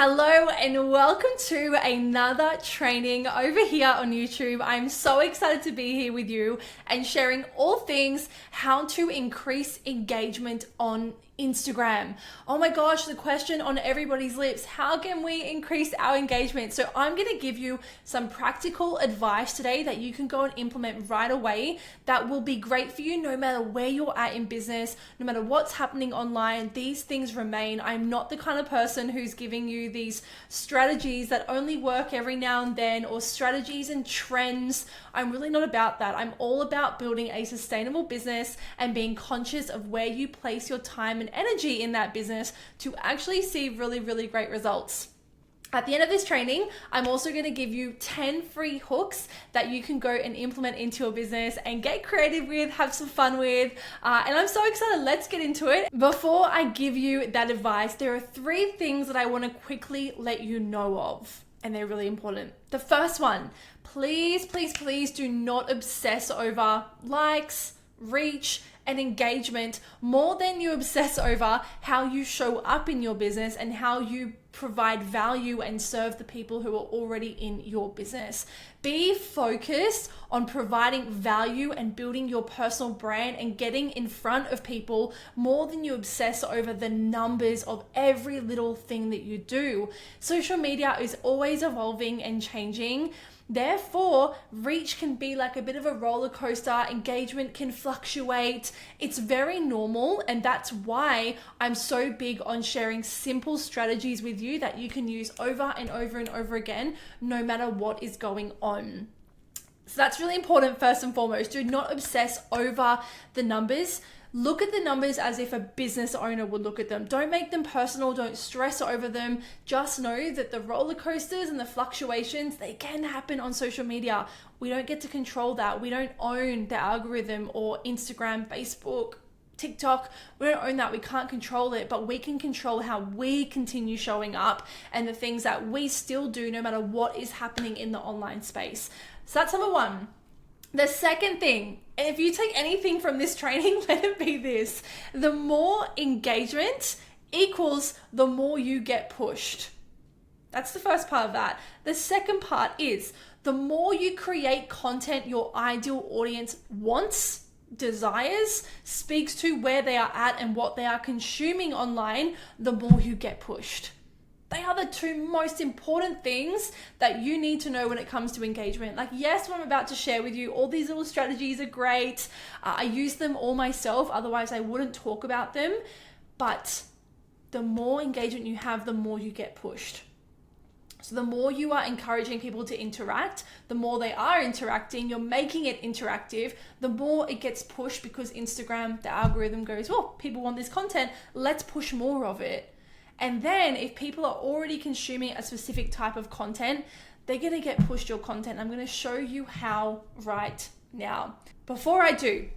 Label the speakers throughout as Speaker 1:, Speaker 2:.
Speaker 1: Hello and welcome to another training over here on YouTube. I'm so excited to be here with you and sharing all things how to increase engagement on Instagram. Oh my gosh, the question on everybody's lips, how can we increase our engagement? So I'm going to give you some practical advice today that you can go and implement right away that will be great for you no matter where you're at in business, no matter what's happening online. These things remain. I'm not the kind of person who's giving you these strategies that only work every now and then or strategies and trends. I'm really not about that. I'm all about building a sustainable business and being conscious of where you place your time and energy in that business to actually see really, really great results. At the end of this training, I'm also going to give you 10 free hooks that you can go and implement into your business and get creative with, have some fun with. And I'm so excited. Let's get into it. Before I give you that advice, there are 3 things that I want to quickly let you know of, and they're really important. The first one, please do not obsess over likes, reach, and engagement more than you obsess over how you show up in your business and how you provide value and serve the people who are already in your business. Be focused on providing value and building your personal brand and getting in front of people more than you obsess over the numbers of every little thing that you do. Social media is always evolving and changing. Therefore, reach can be like a bit of a roller coaster. Engagement can fluctuate. It's very normal, and that's why I'm so big on sharing simple strategies with you that you can use over and over and over again, no matter what is going on. So that's really important first and foremost. Do not obsess over the numbers. Look at the numbers as if a business owner would look at them. Don't make them personal. Don't stress over them. Just know that the roller coasters and the fluctuations, they can happen on social media. We don't get to control that. We don't own the algorithm or Instagram, Facebook, TikTok. We don't own that. We can't control it, but we can control how we continue showing up and the things that we still do no matter what is happening in the online space. So that's number 1. The second thing, and if you take anything from this training, let it be this: the more engagement equals the more you get pushed. That's the first part of that. The second part is the more you create content your ideal audience wants, desires, speaks to where they are at and what they are consuming online, the more you get pushed. They are the 2 most important things that you need to know when it comes to engagement. Like, yes, what I'm about to share with you, all these little strategies are great. I use them all myself, otherwise I wouldn't talk about them. But the more engagement you have, the more you get pushed. So the more you are encouraging people to interact, the more they are interacting, you're making it interactive, the more it gets pushed because Instagram, the algorithm goes, well, people want this content, let's push more of it. And then if people are already consuming a specific type of content, they're going to get pushed your content. I'm going to show you how right now. Before I do,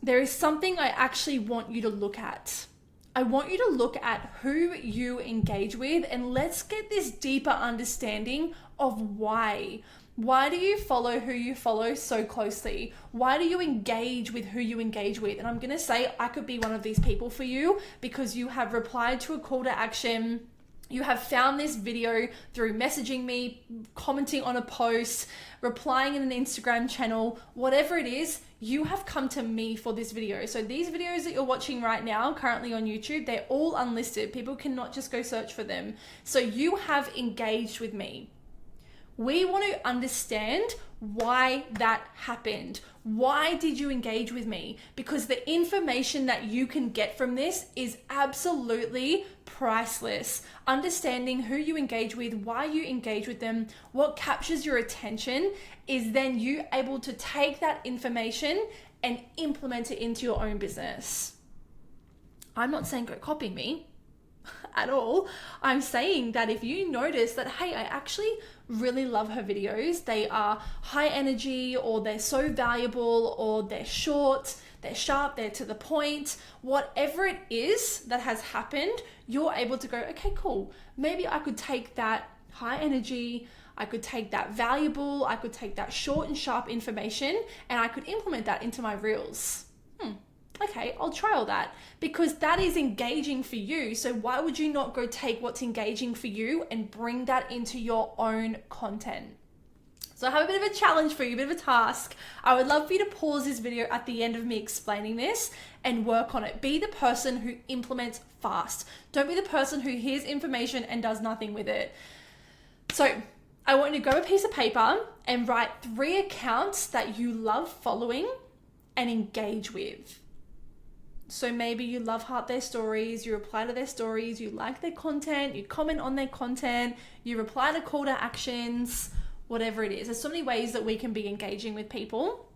Speaker 1: there is something I actually want you to look at. I want you to look at who you engage with, and let's get this deeper understanding of why. Why do you follow who you follow so closely? Why do you engage with who you engage with? And I'm going to say I could be one of these people for you because you have replied to a call to action. You have found this video through messaging me, commenting on a post, replying in an Instagram channel, whatever it is, you have come to me for this video. So these videos that you're watching right now, currently on YouTube, they're all unlisted. People cannot just go search for them. So you have engaged with me. We want to understand why that happened. Why did you engage with me? Because the information that you can get from this is absolutely priceless. Understanding who you engage with, why you engage with them, what captures your attention is then you able to take that information and implement it into your own business. I'm not saying go copy me at all. I'm saying that if you notice that, hey, I actually really love her videos, they are high energy, or they're so valuable, or they're short, they're sharp, they're to the point, whatever it is that has happened, you're able to go, okay, cool. Maybe I could take that high energy, I could take that valuable, I could take that short and sharp information, and I could implement that into my reels. Okay, I'll trial that because that is engaging for you. So why would you not go take what's engaging for you and bring that into your own content? So I have a bit of a challenge for you, a bit of a task. I would love for you to pause this video at the end of me explaining this and work on it. Be the person who implements fast. Don't be the person who hears information and does nothing with it. So I want you to grab a piece of paper and write 3 accounts that you love following and engage with. So maybe you love heart their stories, you reply to their stories, you like their content, you comment on their content, you reply to call to actions, whatever it is. There's so many ways that we can be engaging with people.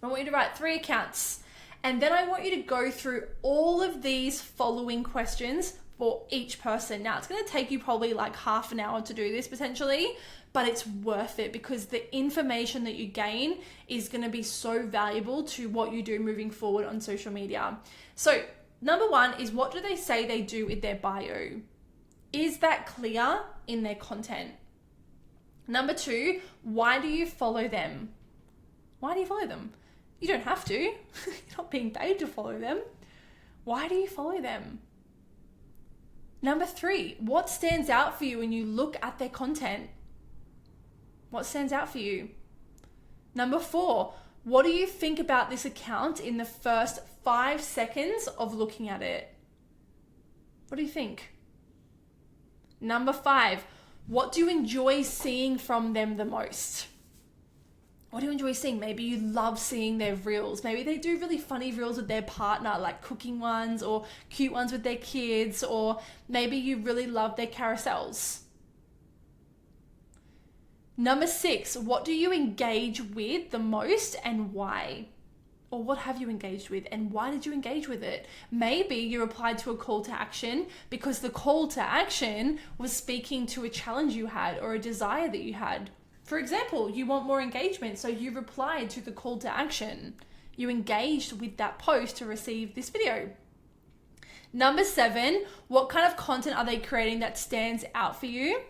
Speaker 1: I want you to write 3 accounts. And then I want you to go through all of these following questions for each person. Now, it's going to take you probably like half an hour to do this potentially, but it's worth it because the information that you gain is going to be so valuable to what you do moving forward on social media. So, number 1 is, what do they say they do with their bio? Is that clear in their content? Number 2, why do you follow them? Why do you follow them? You don't have to. You're not being paid to follow them. Why do you follow them? Number 3, what stands out for you when you look at their content? What stands out for you? Number 4, what do you think about this account in the first 5 seconds of looking at it? What do you think? Number 5, what do you enjoy seeing from them the most? What do you enjoy seeing? Maybe you love seeing their reels. Maybe they do really funny reels with their partner, like cooking ones or cute ones with their kids, or maybe you really love their carousels. Number 6, what do you engage with the most and why? Or what have you engaged with and why did you engage with it? Maybe you replied to a call to action because the call to action was speaking to a challenge you had or a desire that you had. For example, you want more engagement, so you replied to the call to action. You engaged with that post to receive this video. Number 7, what kind of content are they creating that stands out for you?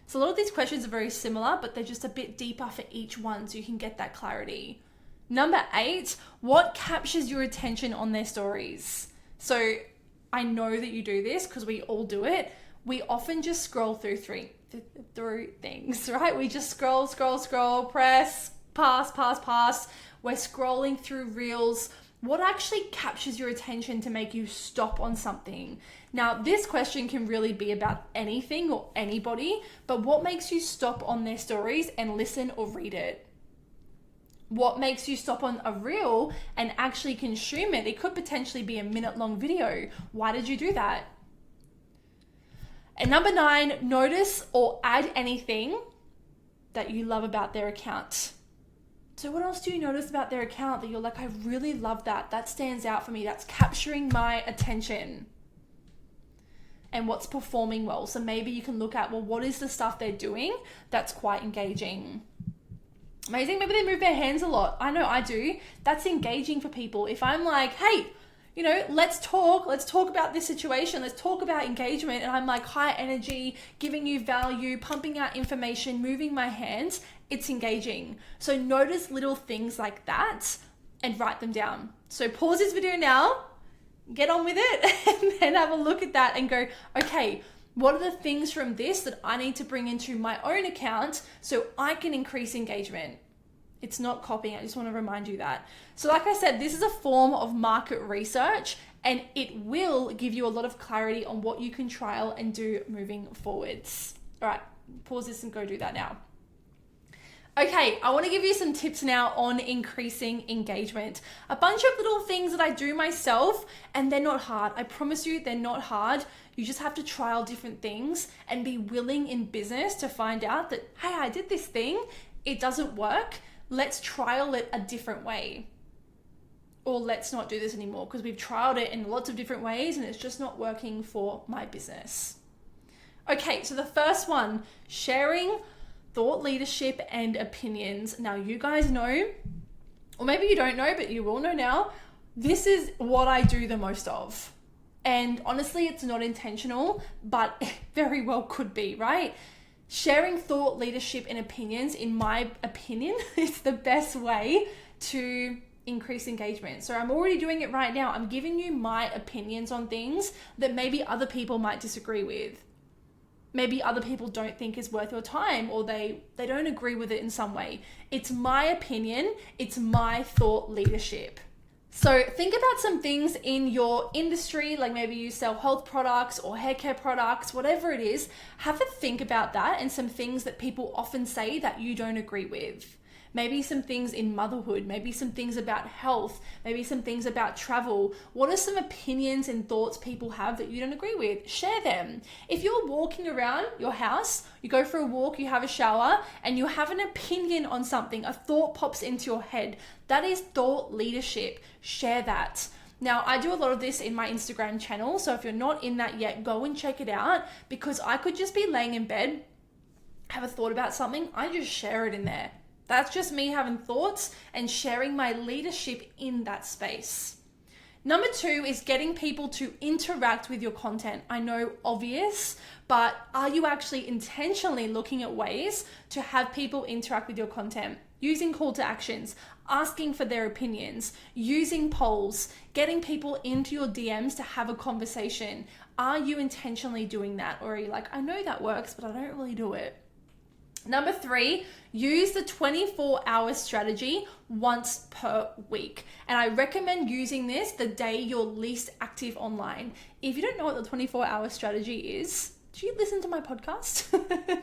Speaker 1: So a lot of these questions are very similar, but they're just a bit deeper for each one so you can get that clarity. Number 8, what captures your attention on their stories? So I know that you do this because we all do it. We often just scroll through things, right? We just scroll, press, pass. We're scrolling through reels. What actually captures your attention to make you stop on something? Now, this question can really be about anything or anybody, but what makes you stop on their stories and listen or read it? What makes you stop on a reel and actually consume it? It could potentially be a minute-long video. Why did you do that? And number 9, notice or add anything that you love about their account. So what else do you notice about their account that you're like, I really love that. That stands out for me. That's capturing my attention. And what's performing well. So maybe you can look at, well, what is the stuff they're doing that's quite engaging? Amazing. Maybe they move their hands a lot. I know I do. That's engaging for people. If I'm like, hey, let's talk about this situation. Let's talk about engagement. And I'm like high energy, giving you value, pumping out information, moving my hands. It's engaging. So notice little things like that and write them down. So pause this video now, get on with it, and then have a look at that and go, okay, what are the things from this that I need to bring into my own account so I can increase engagement? It's not copying. I just want to remind you that. So like I said, this is a form of market research and it will give you a lot of clarity on what you can trial and do moving forwards. All right, pause this and go do that now. Okay, I want to give you some tips now on increasing engagement. A bunch of little things that I do myself, and they're not hard. I promise you, they're not hard. You just have to trial different things and be willing in business to find out that, hey, I did this thing, it doesn't work. Let's trial it a different way. Or let's not do this anymore because we've trialed it in lots of different ways and it's just not working for my business. Okay, so the first one, sharing thought leadership and opinions. Now you guys know, or maybe you don't know, but you will know now, this is what I do the most of. And honestly, it's not intentional, but it very well could be, right? Sharing thought leadership and opinions, in my opinion, is the best way to increase engagement. So I'm already doing it right now. I'm giving you my opinions on things that maybe other people might disagree with. Maybe other people don't think is worth your time, or they don't agree with it in some way. It's my opinion. It's my thought leadership. So think about some things in your industry, like maybe you sell health products or hair care products, whatever it is. Have a think about that and some things that people often say that you don't agree with. Maybe some things in motherhood, maybe some things about health, maybe some things about travel. What are some opinions and thoughts people have that you don't agree with? Share them. If you're walking around your house, you go for a walk, you have a shower, and you have an opinion on something, a thought pops into your head, that is thought leadership. Share that. Now, I do a lot of this in my Instagram channel, so if you're not in that yet, go and check it out, because I could just be laying in bed, have a thought about something, I just share it in there. That's just me having thoughts and sharing my leadership in that space. Number 2 is getting people to interact with your content. I know, obvious, but are you actually intentionally looking at ways to have people interact with your content? Using call to actions, asking for their opinions, using polls, getting people into your DMs to have a conversation. Are you intentionally doing that? Or are you like, I know that works, but I don't really do it? Number 3, use the 24-hour strategy once per week. And I recommend using this the day you're least active online. If you don't know what the 24-hour strategy is, do you listen to my podcast?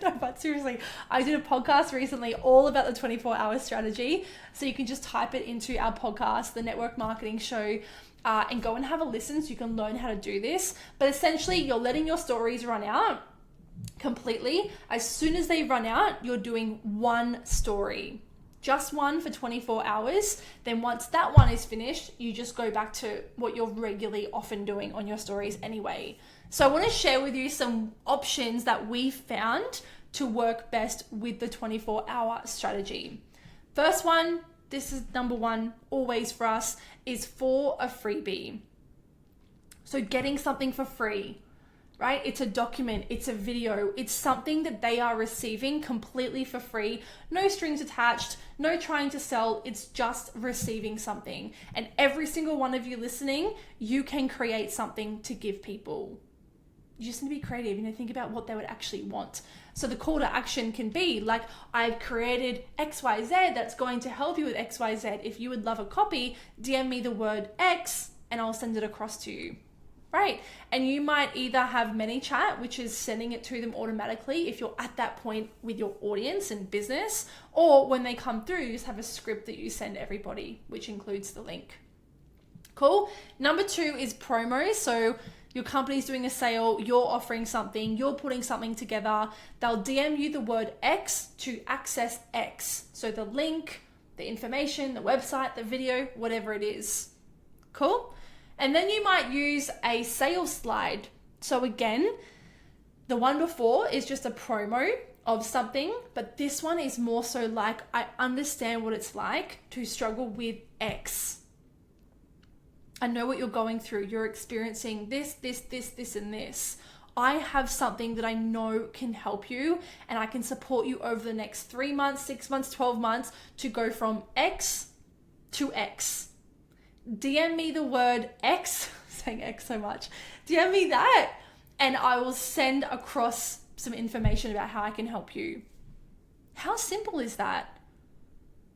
Speaker 1: No, but seriously, I did a podcast recently all about the 24-hour strategy. So you can just type it into our podcast, the Network Marketing Show, and go and have a listen so you can learn how to do this. But essentially, you're letting your stories run out completely. As soon as they run out, you're doing one story, just one for 24 hours. Then once that one is finished, you just go back to what you're regularly often doing on your stories anyway. So I want to share with you some options that we found to work best with the 24-hour strategy. First one, this is number 1 always for us, is for a freebie. So getting something for free. Right? It's a document, it's a video, it's something that they are receiving completely for free, no strings attached, no trying to sell, it's just receiving something. And every single one of you listening, you can create something to give people. You just need to be creative, think about what they would actually want. So the call to action can be like, I've created XYZ that's going to help you with XYZ. If you would love a copy, DM me the word X and I'll send it across to you. Right? And you might either have ManyChat, which is sending it to them automatically if you're at that point with your audience and business, or when they come through, you just have a script that you send everybody, which includes the link. Cool. Number 2 is promos. So your company's doing a sale, you're offering something, you're putting something together. They'll DM you the word X to access X. So the link, the information, the website, the video, whatever it is. Cool. And then you might use a sales slide. So again, the one before is just a promo of something, but this one is more so like, I understand what it's like to struggle with X. I know what you're going through. You're experiencing this, and this. I have something that I know can help you, and I can support you over the next 3 months, 6 months, 12 months to go from X to X. DM me the word X, saying X so much, DM me that and I will send across some information about how I can help you. How simple is that?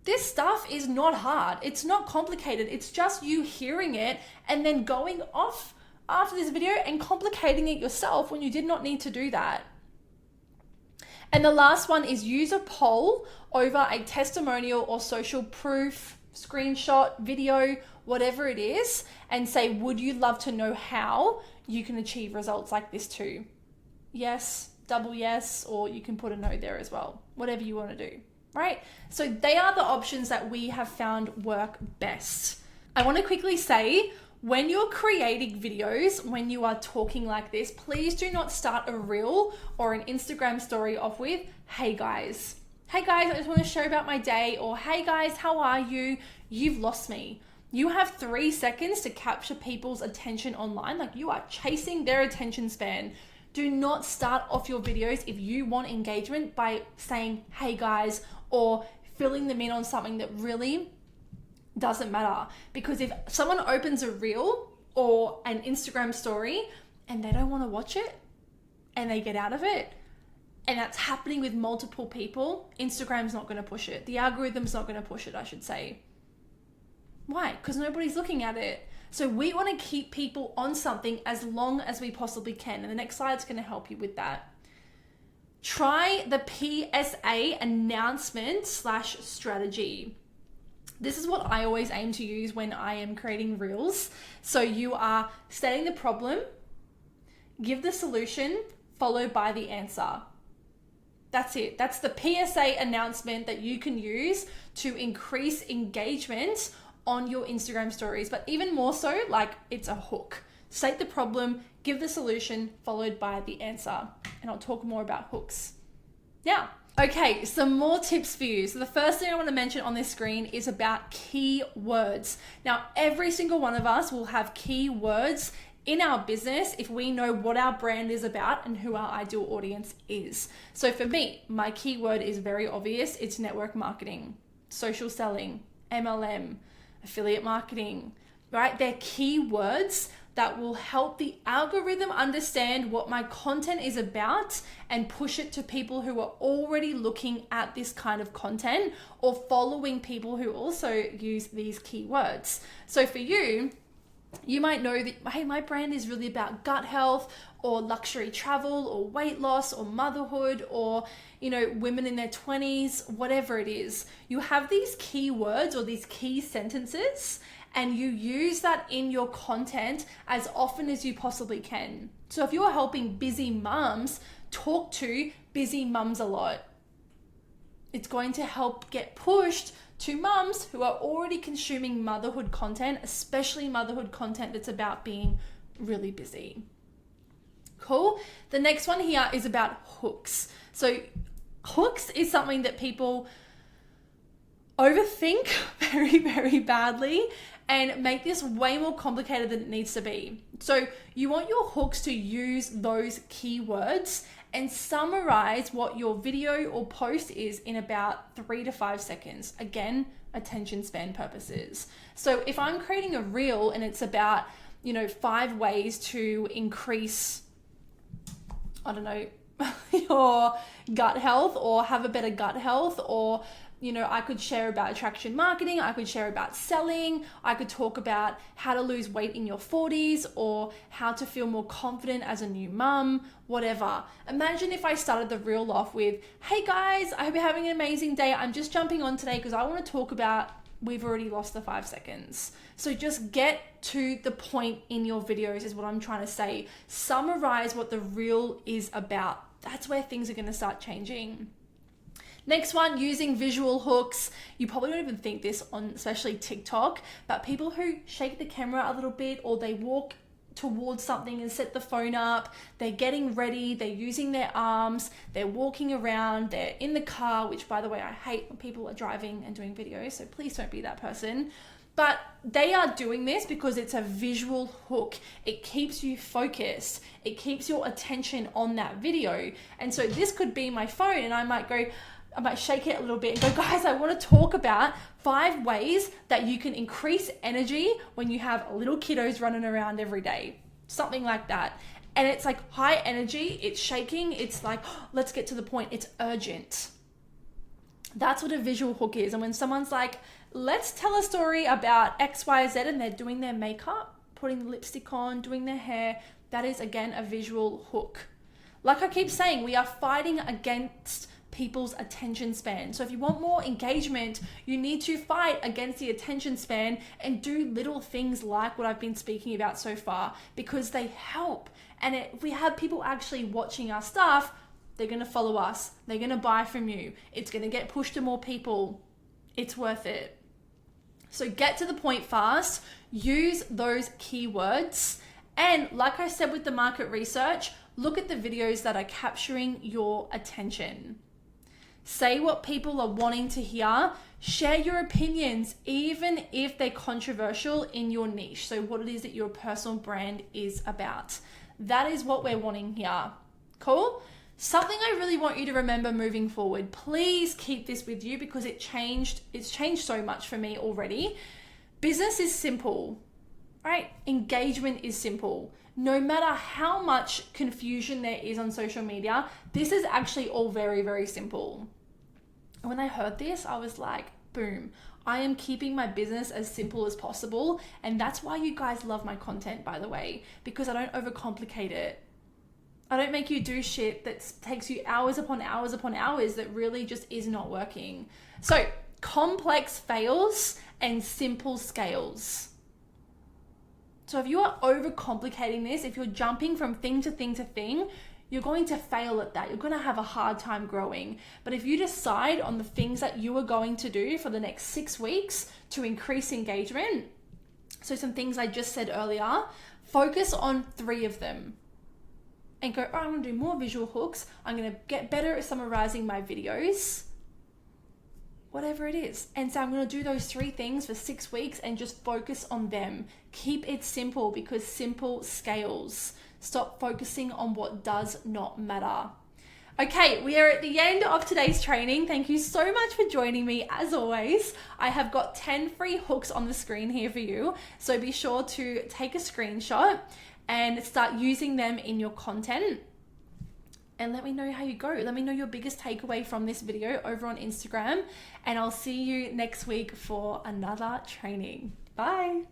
Speaker 1: This stuff is not hard. It's not complicated. It's just you hearing it and then going off after this video and complicating it yourself when you did not need to do that. And the last one is use a poll over a testimonial or social proof, screenshot, video, whatever it is, and say, would you love to know how you can achieve results like this too? Yes, double yes, or you can put a no there as well, whatever you want to do, right? So they are the options that we have found work best. I want to quickly say, when you're creating videos, when you are talking like this, please do not start a reel or an Instagram story off with, hey guys, I just want to share about my day, or hey guys, how are you? You've lost me. You have 3 seconds to capture people's attention online. Like, you are chasing their attention span. Do not start off your videos if you want engagement by saying, hey guys, or filling them in on something that really Doesn't matter, because if someone opens a reel or an Instagram story and they don't want to watch it and they get out of it, and that's happening with multiple people, Instagram's not going to push it. The algorithm's not going to push it, I should say. Why? Because nobody's looking at it. So we want to keep people on something as long as we possibly can. And the next slide's going to help you with that. Try the PSA announcement / strategy. This is what I always aim to use when I am creating reels. So you are stating the problem, give the solution, followed by the answer. That's it. That's the PSA announcement that you can use to increase engagement on your Instagram stories. But even more so, like, it's a hook. State the problem, give the solution, followed by the answer. And I'll talk more about hooks now. Okay, some more tips for you. So the first thing I want to mention on this screen is about keywords. Now, every single one of us will have keywords in our business if we know what our brand is about and who our ideal audience is. So for me, my keyword is very obvious. It's network marketing, social selling, MLM, affiliate marketing, right? They're keywords that will help the algorithm understand what my content is about and push it to people who are already looking at this kind of content or following people who also use these keywords. So for you, you might know that, hey, my brand is really about gut health or luxury travel or weight loss or motherhood or, you know, women in their 20s, whatever it is. You have these keywords or these key sentences and you use that in your content as often as you possibly can. So if you're helping busy mums, talk to busy mums a lot. It's going to help get pushed to mums who are already consuming motherhood content, especially motherhood content that's about being really busy. Cool. The next one here is about hooks. So hooks is something that people overthink very, very badly and make this way more complicated than it needs to be. So you want your hooks to use those keywords and summarize what your video or post is in about 3 to 5 seconds. Again, attention span purposes. So if I'm creating a reel and it's about, 5 ways to increase, your gut health or have a better gut health, or I could share about attraction marketing, I could share about selling, I could talk about how to lose weight in your 40s or how to feel more confident as a new mum, whatever. Imagine if I started the reel off with, hey guys, I hope you're having an amazing day. I'm just jumping on today because I want to talk about we've already lost the 5 seconds. So just get to the point in your videos is what I'm trying to say. Summarize what the reel is about. That's where things are going to start changing. Next one, using visual hooks. You probably don't even think this on especially TikTok, but people who shake the camera a little bit or they walk towards something and set the phone up, they're getting ready, they're using their arms, they're walking around, they're in the car, which by the way, I hate when people are driving and doing videos, so please don't be that person. But they are doing this because it's a visual hook. It keeps you focused. It keeps your attention on that video. And so this could be my phone and I might shake it a little bit and go, guys, I want to talk about 5 ways that you can increase energy when you have little kiddos running around every day. Something like that. And it's like high energy, it's shaking, it's like, let's get to the point, it's urgent. That's what a visual hook is. And when someone's like, let's tell a story about X, Y, Z, and they're doing their makeup, putting lipstick on, doing their hair, that is again a visual hook. Like I keep saying, we are fighting against people's attention span. So if you want more engagement, you need to fight against the attention span and do little things like what I've been speaking about so far, because they help. And if we have people actually watching our stuff, they're going to follow us. They're going to buy from you. It's going to get pushed to more people. It's worth it. So get to the point fast, use those keywords. And like I said with the market research, look at the videos that are capturing your attention. Say what people are wanting to hear. Share your opinions, even if they're controversial in your niche. So what it is that your personal brand is about. That is what we're wanting here. Cool? Something I really want you to remember moving forward. Please keep this with you because it's changed so much for me already. Business is simple, right? Engagement is simple. No matter how much confusion there is on social media, this is actually all very, very simple. And when I heard this, I was like, boom, I am keeping my business as simple as possible. And that's why you guys love my content, by the way, because I don't overcomplicate it. I don't make you do shit that takes you hours upon hours upon hours that really just is not working. So complex fails and simple scales. So if you are overcomplicating this, if you're jumping from thing to thing to thing, you're going to fail at that. You're going to have a hard time growing. But if you decide on the things that you are going to do for the next 6 weeks to increase engagement, so some things I just said earlier, focus on 3 of them and go, oh, I'm going to do more visual hooks. I'm going to get better at summarizing my videos, whatever it is. And so I'm going to do those 3 things for 6 weeks and just focus on them. Keep it simple because simple scales. Stop focusing on what does not matter. Okay, we are at the end of today's training. Thank you so much for joining me. As always, I have got 10 free hooks on the screen here for you. So be sure to take a screenshot and start using them in your content. And let me know how you go. Let me know your biggest takeaway from this video over on Instagram. And I'll see you next week for another training. Bye.